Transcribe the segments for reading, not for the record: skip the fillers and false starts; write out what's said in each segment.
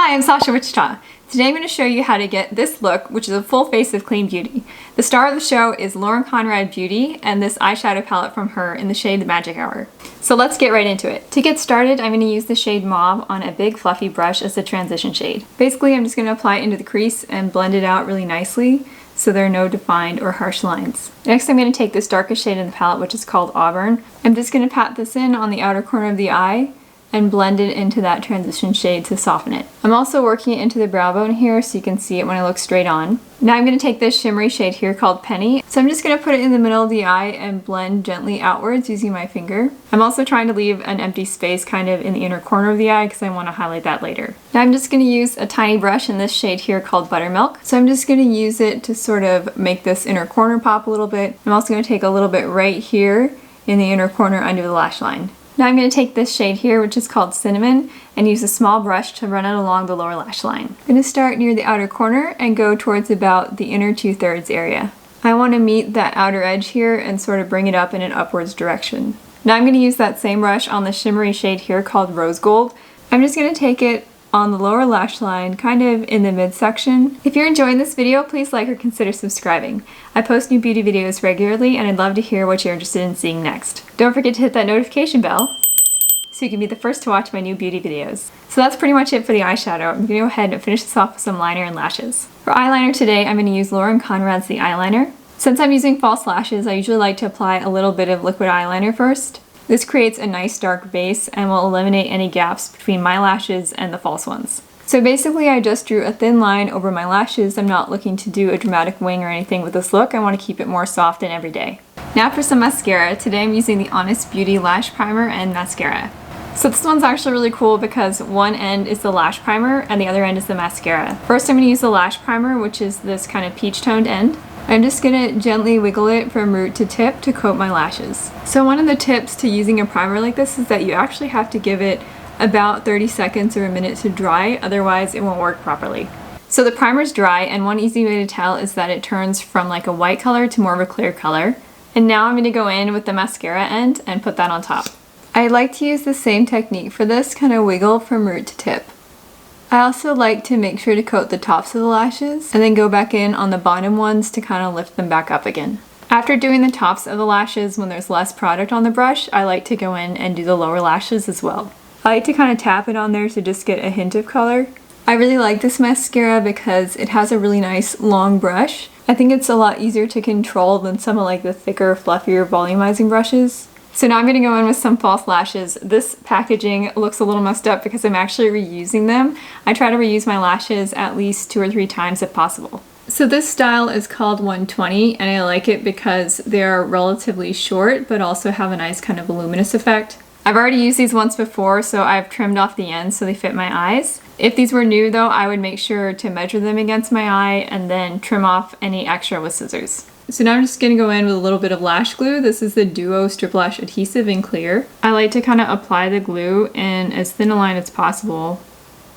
Hi, I'm Sasha Wichita. Today I'm going to show you how to get this look, which is a full face of clean beauty. The star of the show is Lauren Conrad Beauty and this eyeshadow palette from her in the shade The Magic Hour. So let's get right into it. To get started, I'm going to use the shade Mauve on a big fluffy brush as a transition shade. Basically, I'm just going to apply it into the crease and blend it out really nicely so there are no defined or harsh lines. Next, I'm going to take this darkest shade in the palette, which is called Auburn. I'm just going to pat this in on the outer corner of the eye and blend it into that transition shade to soften it. I'm also working it into the brow bone here so you can see it when I look straight on. Now I'm going to take this shimmery shade here called Penny. So I'm just going to put it in the middle of the eye and blend gently outwards using my finger. I'm also trying to leave an empty space kind of in the inner corner of the eye because I want to highlight that later. Now I'm just going to use a tiny brush in this shade here called Buttermilk. So I'm just going to use it to sort of make this inner corner pop a little bit. I'm also going to take a little bit right here in the inner corner under the lash line. Now I'm going to take this shade here, which is called Cinnamon, and use a small brush to run it along the lower lash line. I'm going to start near the outer corner and go towards about the inner 2/3 area. I want to meet that outer edge here and sort of bring it up in an upwards direction. Now I'm going to use that same brush on the shimmery shade here called Rose Gold. I'm just going to take it on the lower lash line, kind of in the midsection. If you're enjoying this video, please like or consider subscribing. I post new beauty videos regularly and I'd love to hear what you're interested in seeing next. Don't forget to hit that notification bell so you can be the first to watch my new beauty videos. So that's pretty much it for the eyeshadow. I'm gonna go ahead and finish this off with some liner and lashes. For eyeliner today, I'm gonna use Lauren Conrad's The Eyeliner. Since I'm using false lashes, I usually like to apply a little bit of liquid eyeliner first. This creates a nice dark base and will eliminate any gaps between my lashes and the false ones. So basically I just drew a thin line over my lashes. I'm not looking to do a dramatic wing or anything with this look. I want to keep it more soft and everyday. Now for some mascara. Today I'm using the Honest Beauty Lash Primer and Mascara. So this one's actually really cool because one end is the lash primer and the other end is the mascara. First I'm going to use the lash primer, which is this kind of peach toned end. I'm just going to gently wiggle it from root to tip to coat my lashes. So one of the tips to using a primer like this is that you actually have to give it about 30 seconds or a minute to dry, otherwise it won't work properly. So the primer's dry, and one easy way to tell is that it turns from like a white color to more of a clear color. And now I'm going to go in with the mascara end and put that on top. I like to use the same technique for this, kind of wiggle from root to tip. I also like to make sure to coat the tops of the lashes and then go back in on the bottom ones to kind of lift them back up again. After doing the tops of the lashes, when there's less product on the brush, I like to go in and do the lower lashes as well. I like to kind of tap it on there to just get a hint of color. I really like this mascara because it has a really nice long brush. I think it's a lot easier to control than some of like the thicker, fluffier volumizing brushes. So now I'm going to go in with some false lashes. This packaging looks a little messed up because I'm actually reusing them. I try to reuse my lashes at least 2 or 3 times if possible. So this style is called 120 and I like it because they're relatively short but also have a nice kind of voluminous effect. I've already used these once before, so I've trimmed off the ends so they fit my eyes. If these were new though, I would make sure to measure them against my eye and then trim off any extra with scissors. So now I'm just going to go in with a little bit of lash glue. This is the Duo Strip Lash Adhesive in clear. I like to kind of apply the glue in as thin a line as possible,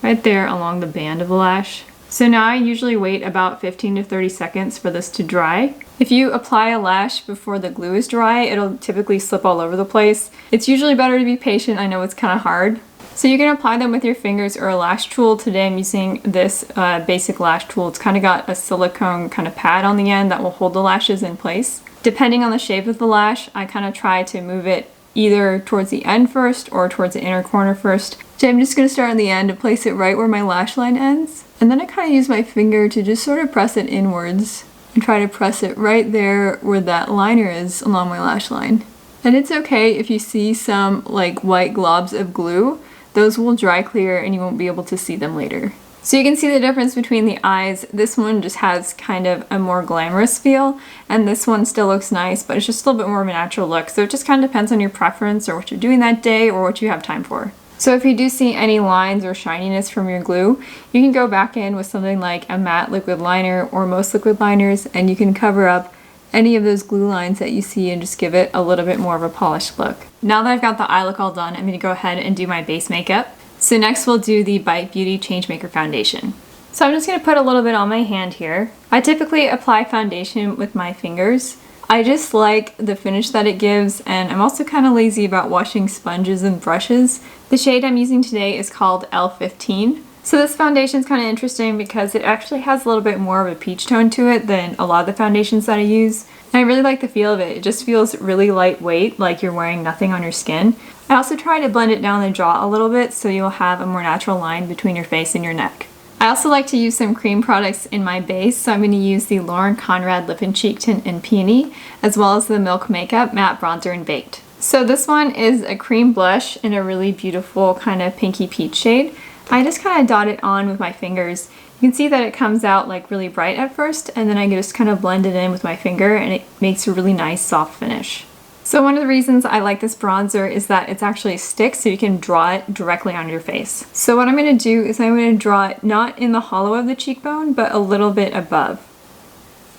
right there along the band of the lash. So now I usually wait about 15 to 30 seconds for this to dry. If you apply a lash before the glue is dry, it'll typically slip all over the place. It's usually better to be patient. I know it's kind of hard. So you can apply them with your fingers or a lash tool. Today I'm using this basic lash tool. It's kind of got a silicone kind of pad on the end that will hold the lashes in place. Depending on the shape of the lash, I kind of try to move it either towards the end first or towards the inner corner first. So I'm just going to start on the end and place it right where my lash line ends. And then I kind of use my finger to just sort of press it inwards and try to press it right there where that liner is along my lash line. And it's okay if you see some like white globs of glue. Those will dry clear and you won't be able to see them later. So you can see the difference between the eyes. This one just has kind of a more glamorous feel and this one still looks nice, but it's just a little bit more of a natural look. So it just kind of depends on your preference or what you're doing that day or what you have time for. So if you do see any lines or shininess from your glue, you can go back in with something like a matte liquid liner or most liquid liners and you can cover up any of those glue lines that you see and just give it a little bit more of a polished look. Now that I've got the eye look all done, I'm going to go ahead and do my base makeup. So next we'll do the Bite Beauty Changemaker Foundation. So I'm just going to put a little bit on my hand here. I typically apply foundation with my fingers. I just like the finish that it gives, and I'm also kind of lazy about washing sponges and brushes. The shade I'm using today is called L15. So this foundation is kind of interesting because it actually has a little bit more of a peach tone to it than a lot of the foundations that I use. And I really like the feel of it. It just feels really lightweight, like you're wearing nothing on your skin. I also try to blend it down the jaw a little bit so you'll have a more natural line between your face and your neck. I also like to use some cream products in my base, so I'm going to use the Lauren Conrad Lip and Cheek Tint in Peony, as well as the Milk Makeup Matte Bronzer in Baked. So this one is a cream blush in a really beautiful kind of pinky peach shade. I just kind of dot it on with my fingers. You can see that it comes out like really bright at first, and then I just kind of blend it in with my finger and it makes a really nice soft finish. So one of the reasons I like this bronzer is that it's actually a stick, so you can draw it directly on your face. So what I'm going to do is I'm going to draw it not in the hollow of the cheekbone, but a little bit above.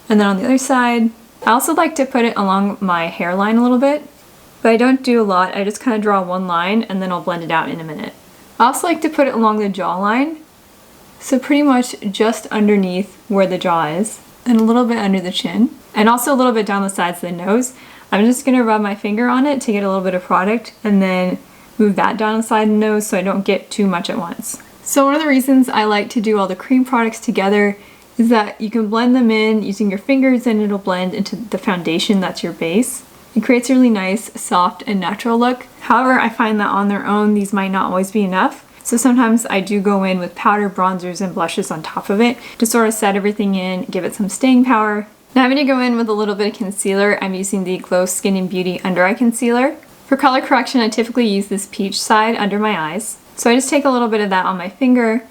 And then on the other side, I also like to put it along my hairline a little bit, but I don't do a lot. I just kind of draw one line and then I'll blend it out in a minute. I also like to put it along the jawline, so pretty much just underneath where the jaw is, and a little bit under the chin, and also a little bit down the sides of the nose. I'm just going to rub my finger on it to get a little bit of product and then move that down the side of the nose so I don't get too much at once. So one of the reasons I like to do all the cream products together is that you can blend them in using your fingers and it'll blend into the foundation that's your base. It creates a really nice, soft, and natural look. However, I find that on their own, these might not always be enough. So sometimes I do go in with powder, bronzers, and blushes on top of it to sort of set everything in, give it some staying power. Now I'm going to go in with a little bit of concealer. I'm using the Glow Skin and Beauty Under Eye Concealer. For color correction, I typically use this peach side under my eyes. So I just take a little bit of that on my finger,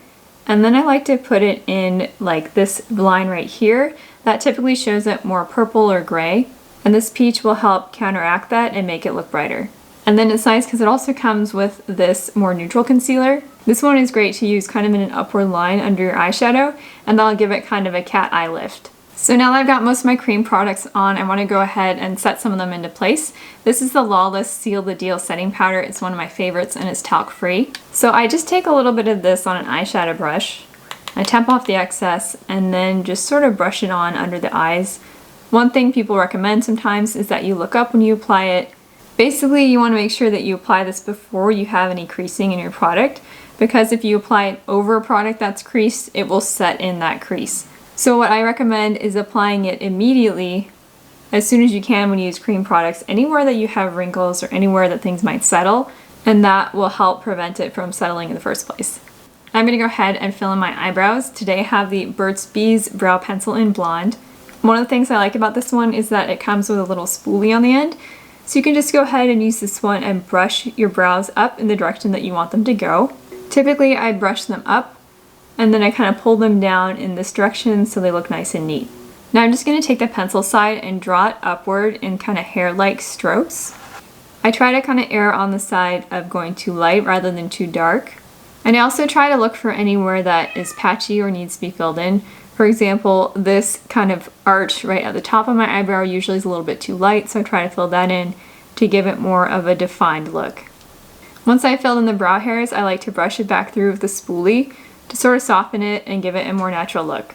and then I like to put it in like this line right here. That typically shows it more purple or gray, and this peach will help counteract that and make it look brighter. And then it's nice because it also comes with this more neutral concealer. This one is great to use kind of in an upward line under your eyeshadow, and that'll give it kind of a cat eye lift. So now that I've got most of my cream products on, I want to go ahead and set some of them into place. This is the Lawless Seal the Deal setting powder. It's one of my favorites and it's talc free. So I just take a little bit of this on an eyeshadow brush. I tap off the excess and then just sort of brush it on under the eyes. One thing people recommend sometimes is that you look up when you apply it. Basically, you want to make sure that you apply this before you have any creasing in your product, because if you apply it over a product that's creased, it will set in that crease. So what I recommend is applying it immediately as soon as you can when you use cream products anywhere that you have wrinkles or anywhere that things might settle, and that will help prevent it from settling in the first place. I'm going to go ahead and fill in my eyebrows. Today I have the Burt's Bees Brow Pencil in Blonde. One of the things I like about this one is that it comes with a little spoolie on the end, so you can just go ahead and use this one and brush your brows up in the direction that you want them to go. Typically I brush them up and then I kind of pull them down in this direction so they look nice and neat. Now I'm just going to take the pencil side and draw it upward in kind of hair-like strokes. I try to kind of err on the side of going too light rather than too dark. And I also try to look for anywhere that is patchy or needs to be filled in. For example, this kind of arch right at the top of my eyebrow usually is a little bit too light, so I try to fill that in to give it more of a defined look. Once I've filled in the brow hairs, I like to brush it back through with the spoolie to sort of soften it and give it a more natural look.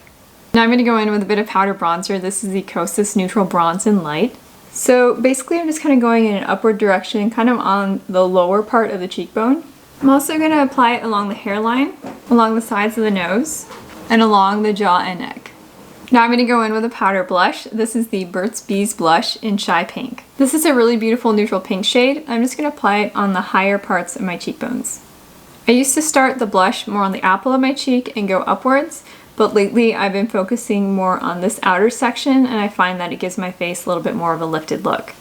Now I'm going to go in with a bit of powder bronzer. This is the Kosas Neutral Bronze in Light. So basically I'm just kind of going in an upward direction, kind of on the lower part of the cheekbone. I'm also going to apply it along the hairline, along the sides of the nose, and along the jaw and neck. Now I'm going to go in with a powder blush. This is the Burt's Bees blush in Shy Pink. This is a really beautiful neutral pink shade. I'm just going to apply it on the higher parts of my cheekbones. I used to start the blush more on the apple of my cheek and go upwards, but lately I've been focusing more on this outer section, and I find that it gives my face a little bit more of a lifted look.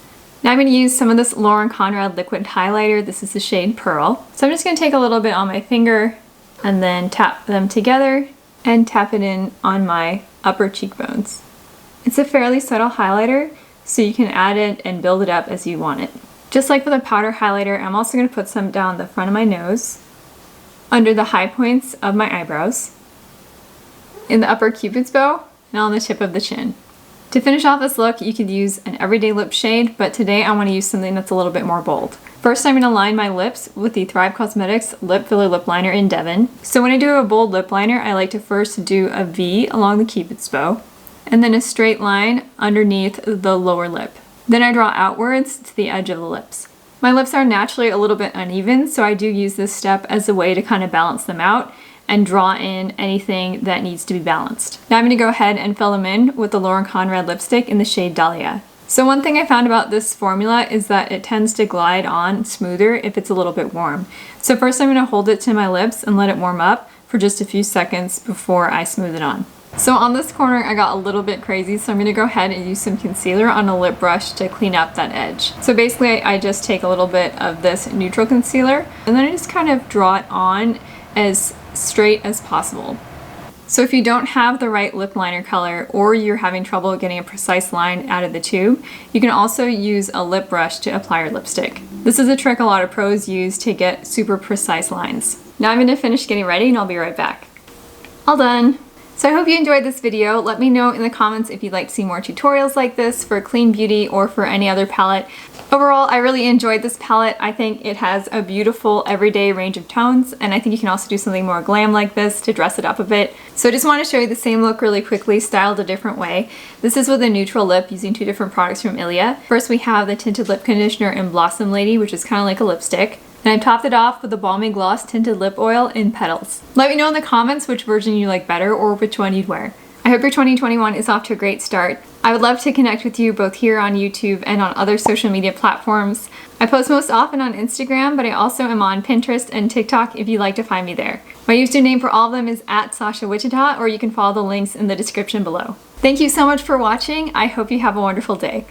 Now I'm going to use some of this Lauren Conrad liquid highlighter. This is the shade Pearl. So I'm just going to take a little bit on my finger and then tap them together and tap it in on my upper cheekbones. It's a fairly subtle highlighter, so you can add it and build it up as you want it. Just like with a powder highlighter, I'm also going to put some down the front of my nose, under the high points of my eyebrows, in the upper cupid's bow, and on the tip of the chin. To finish off this look, you could use an everyday lip shade, but today I want to use something that's a little bit more bold. First, I'm going to line my lips with the Thrive Causemetics Lip Filler Lip Liner in Devon. So when I do a bold lip liner, I like to first do a V along the cupid's bow, and then a straight line underneath the lower lip. Then I draw outwards to the edge of the lips. My lips are naturally a little bit uneven, so I do use this step as a way to kind of balance them out and draw in anything that needs to be balanced. Now I'm going to go ahead and fill them in with the Lauren Conrad lipstick in the shade Dahlia. So one thing I found about this formula is that it tends to glide on smoother if it's a little bit warm. So first I'm going to hold it to my lips and let it warm up for just a few seconds before I smooth it on. So on this corner I got a little bit crazy, so I'm going to go ahead and use some concealer on a lip brush to clean up that edge. So basically I just take a little bit of this neutral concealer and then I just kind of draw it on as straight as possible. So if you don't have the right lip liner color or you're having trouble getting a precise line out of the tube, you can also use a lip brush to apply your lipstick. This is a trick a lot of pros use to get super precise lines. Now I'm going to finish getting ready and I'll be right back. All done! So I hope you enjoyed this video. Let me know in the comments if you'd like to see more tutorials like this for Clean Beauty or for any other palette. Overall, I really enjoyed this palette. I think it has a beautiful everyday range of tones, and I think you can also do something more glam like this to dress it up a bit. So I just want to show you the same look really quickly, styled a different way. This is with a neutral lip using two different products from Ilia. First we have the Tinted Lip Conditioner in Blossom Lady, which is kind of like a lipstick. And I topped it off with the Balmy Gloss Tinted Lip Oil in Petals. Let me know in the comments which version you like better or which one you'd wear. I hope your 2021 is off to a great start. I would love to connect with you both here on YouTube and on other social media platforms. I post most often on Instagram, but I also am on Pinterest and TikTok if you'd like to find me there. My username for all of them is @SashaWichita, or you can follow the links in the description below. Thank you so much for watching. I hope you have a wonderful day.